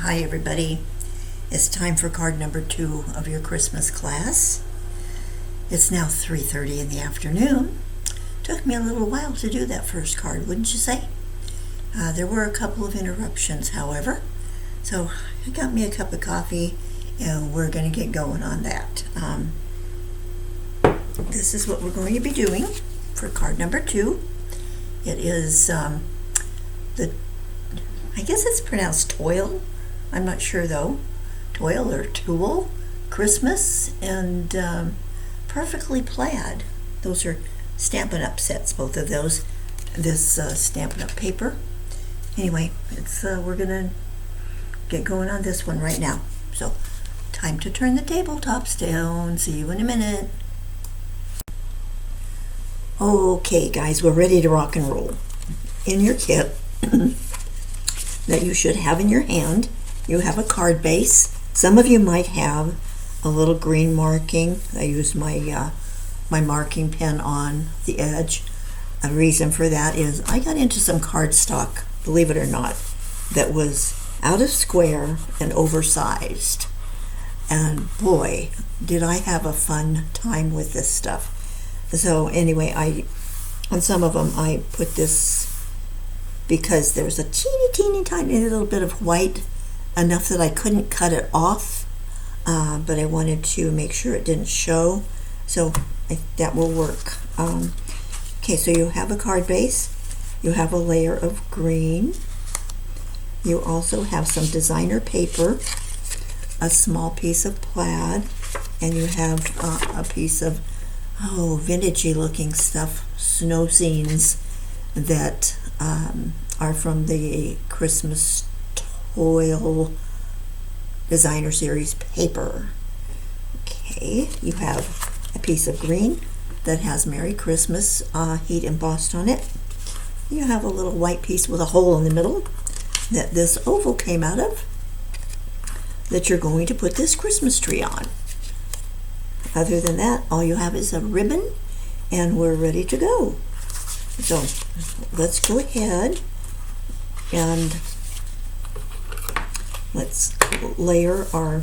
Hi everybody. It's time for card number 2 of your Christmas class. It's now 3:30 in the afternoon. Took me a little while to do that first card, wouldn't you say? There were a couple of interruptions, however. So I got me a cup of coffee and we're going to get going on that. This is what we're going to be doing for card number 2. It is I guess it's pronounced Toile. I'm not sure though. Toile or Toile, Christmas, and Perfectly Plaid. Those are Stampin' Up sets, both of those. This Stampin' Up paper. Anyway, it's we're gonna get going on this one right now. So, time to turn the tabletops down. See you in a minute. Okay, guys, we're ready to rock and roll. In your kit that you should have in your hand, you have a card base. Some of you might have a little green marking. I used my my marking pen on the edge. A reason for that is I got into some cardstock, believe it or not, that was out of square and oversized. And boy, did I have a fun time with this stuff. So anyway, on some of them I put this because there was a teeny tiny little bit of white, enough that I couldn't cut it off, but I wanted to make sure it didn't show, so that will work. Okay, so you have a card base, you have a layer of green, you also have some designer paper, a small piece of plaid, and you have a piece of vintagey looking stuff, snow scenes that are from the Christmas Toile designer series paper. Okay, you have a piece of green that has Merry Christmas heat embossed on it. You have a little white piece with a hole in the middle that this oval came out of, that you're going to put this Christmas tree on. Other than that, all you have is a ribbon and we're ready to go. So let's go ahead and let's layer our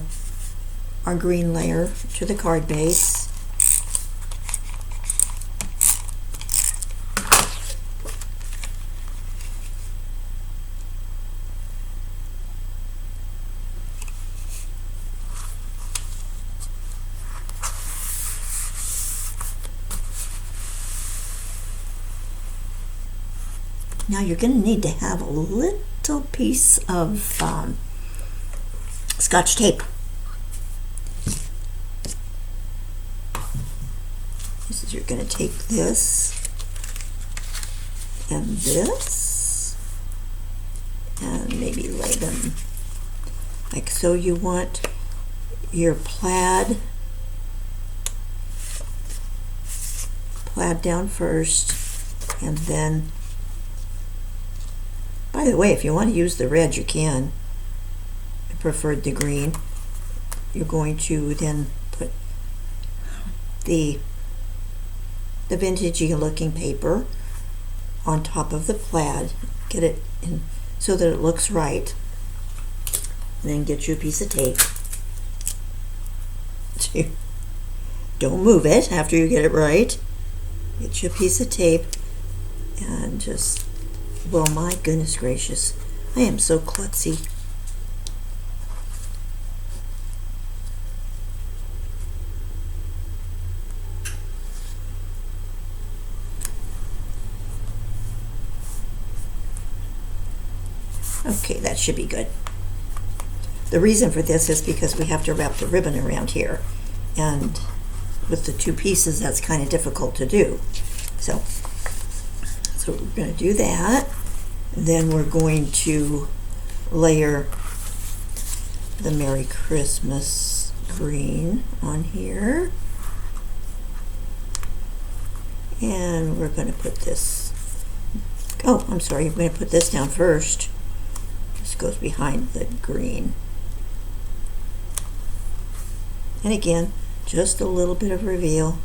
green layer to the card base. Now you're going to need to have a little piece of Scotch tape. This is, you're going to take this and this and maybe lay them like so. You want your plaid down first, and then, by the way, if you want to use the red, you can. I preferred the green. You're going to then put the vintagey looking paper on top of the plaid. Get it in so that it looks right. And then get you a piece of tape. Don't move it after you get it right. Get you a piece of tape and just, well, my goodness gracious, I am so klutzy. Okay, that should be good. The reason for this is because we have to wrap the ribbon around here, and with the two pieces that's kind of difficult to do. So we're going to do that. Then we're going to layer the Merry Christmas green on here. And we're going to put this, oh, I'm sorry, I'm going to put this down first. This goes behind the green. And again, just a little bit of reveal.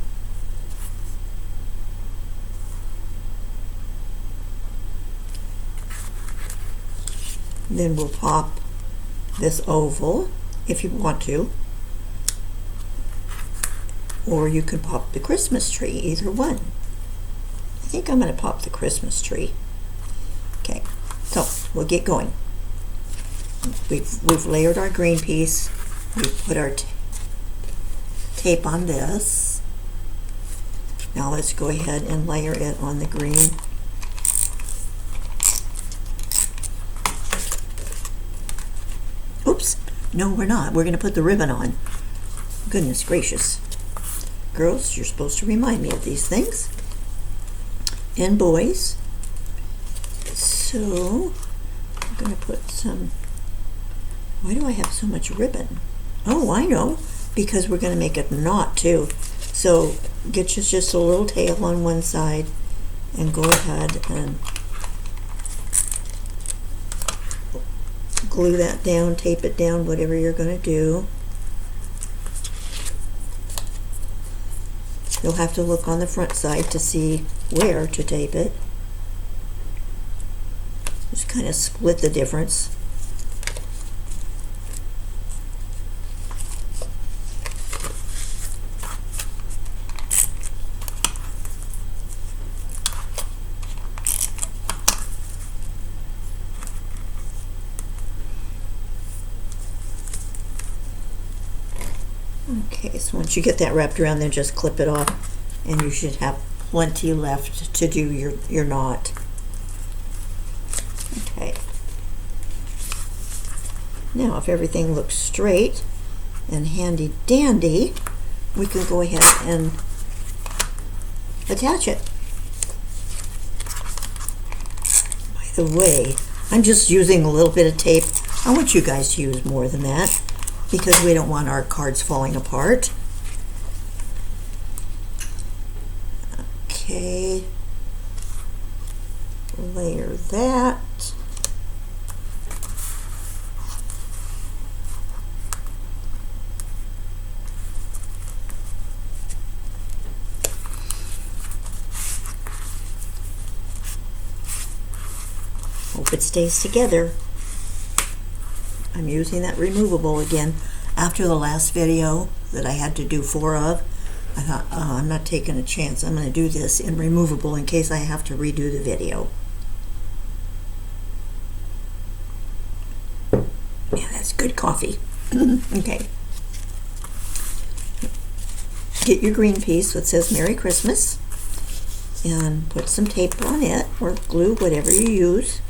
Then we'll pop this oval if you want to, or you can pop the Christmas tree, either one. I think I'm going to pop the Christmas tree. Okay, so we'll get going. We've layered our green piece. We've put our tape on this. Now let's go ahead and layer it on the green. Oops, no we're not. We're going to put the ribbon on. Goodness gracious. Girls, you're supposed to remind me of these things. And boys. So, I'm going to put some... Why do I have so much ribbon? Oh, I know. Because we're going to make a knot too. So, get just a little tail on one side and go ahead and glue that down, tape it down, whatever you're going to do. You'll have to look on the front side to see where to tape it. Just kind of split the difference. Okay, so once you get that wrapped around, then just clip it off, and you should have plenty left to do your knot. Okay. Now, if everything looks straight and handy dandy, we can go ahead and attach it. By the way, I'm just using a little bit of tape. I want you guys to use more than that, because we don't want our cards falling apart. Okay, layer that. Hope it stays together. I'm using that removable again. After the last video that I had to do 4 of, I thought, oh, I'm not taking a chance. I'm going to do this in removable in case I have to redo the video. Yeah, that's good coffee. Okay. Get your green piece that says Merry Christmas and put some tape on it, or glue, whatever you use.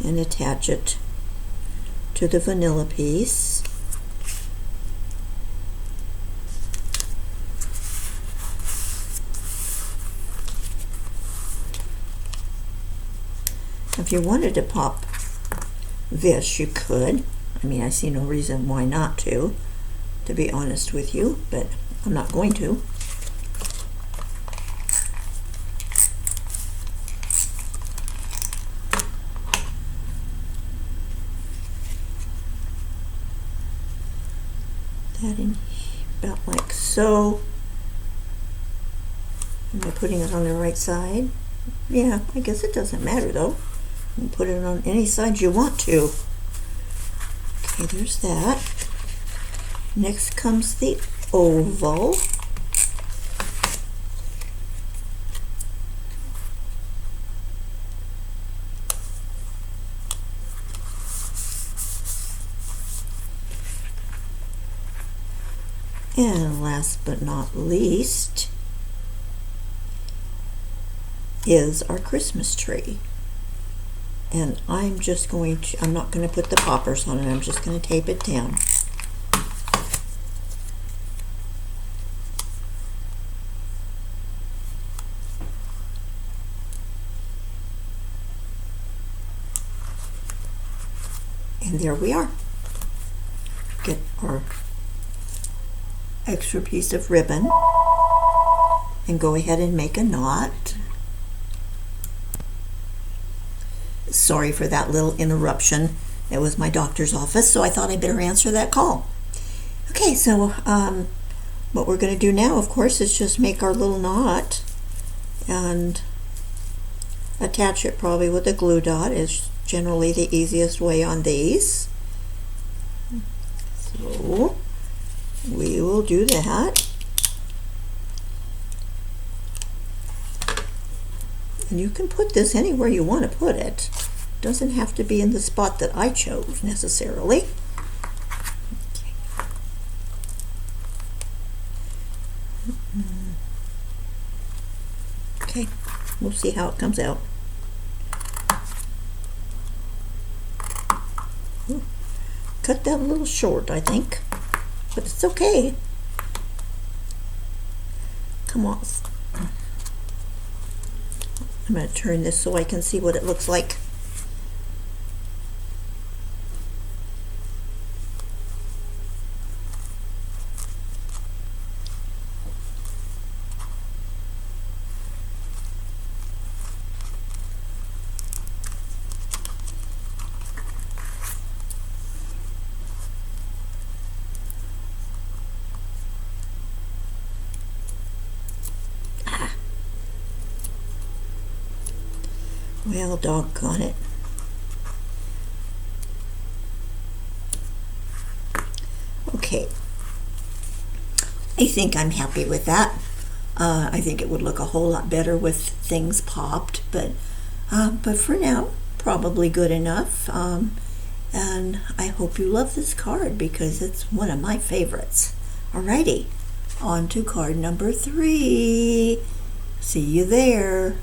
And attach it to the vanilla piece. If you wanted to pop this, you could. I mean, I see no reason why not to be honest with you, but I'm not going to. That in about like so. Am I putting it on the right side? Yeah, I guess it doesn't matter though. You can put it on any side you want to. Okay, there's that. Next comes the oval. And last but not least is our Christmas tree. And I'm just going to, I'm not going to put the poppers on it, I'm just going to tape it down. And there we are. Get our extra piece of ribbon and go ahead and make a knot. Sorry for that little interruption. It was my doctor's office, so I thought I'd better answer that call. Okay, so what we're going to do now, of course, is just make our little knot and attach it probably with a glue dot is generally the easiest way on these. So we will do that. And you can put this anywhere you want to put it. Doesn't have to be in the spot that I chose necessarily. Okay, we'll see how it comes out. Cut that a little short, I think, but it's okay. Come on. I'm going to turn this so I can see what it looks like. Well, doggone it. Okay. I think I'm happy with that. I think it would look a whole lot better with things popped, but for now, probably good enough. And I hope you love this card because it's one of my favorites. Alrighty, on to card number 3. See you there.